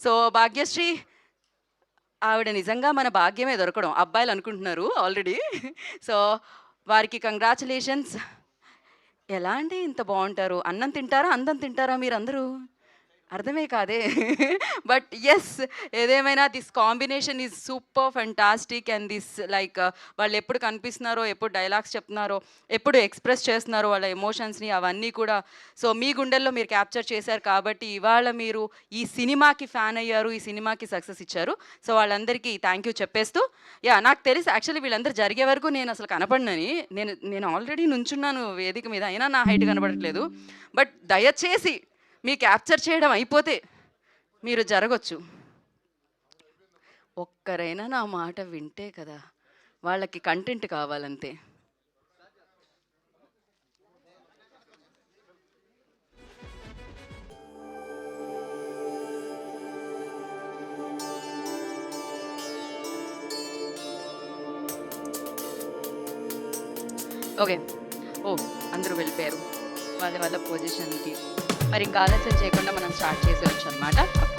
So Bhagyashree ఆవిడ నిజంగా మన భాగ్యమే దొరకడం అబ్బాయిలు అనుకుంటున్నారు ఆల్రెడీ. సో వారికి కంగ్రాచులేషన్స్. ఎలా అండి ఇంత బాగుంటారు? అన్నం తింటారా, అందం తింటారా మీరందరూ? అర్థమే కాదే. బట్ యెస్, ఏదేమైనా this combination is super fantastic. And this like వాళ్ళు ఎప్పుడు కనిపిస్తున్నారో, ఎప్పుడు డైలాగ్స్ చెప్తున్నారో, ఎప్పుడు ఎక్స్ప్రెస్ చేస్తున్నారో వాళ్ళ ఎమోషన్స్ని, అవన్నీ కూడా సో మీ గుండెల్లో మీరు క్యాప్చర్ చేశారు కాబట్టి ఇవాళ మీరు ఈ సినిమాకి ఫ్యాన్ అయ్యారు, ఈ సినిమాకి సక్సెస్ ఇచ్చారు. సో వాళ్ళందరికీ థ్యాంక్ యూ చెప్పేస్తూ, నాకు తెలుసు యాక్చువల్లీ వీళ్ళందరూ జరిగే వరకు నేను అసలు కనపడినని. నేను నేను ఆల్రెడీ నుంచున్నాను వేదిక మీద, అయినా నా హైట్ కనపడట్లేదు. బట్ దయచేసి మీ క్యాప్చర్ చేయడం అయిపోతే మీరు జరగొచ్చు. ఒక్కరైనా నా మాట వింటే కదా, వాళ్ళకి కంటెంట్ కావాలంతే. ఓకే. ఓ అందరూ వెళ్ళిపోయారు వాళ్ళ వాళ్ళ పొజిషన్కి. మరి ఇంకా ఆలస్యం చేయకుండా మనం స్టార్ట్ చేసేయచ్చు అనమాట.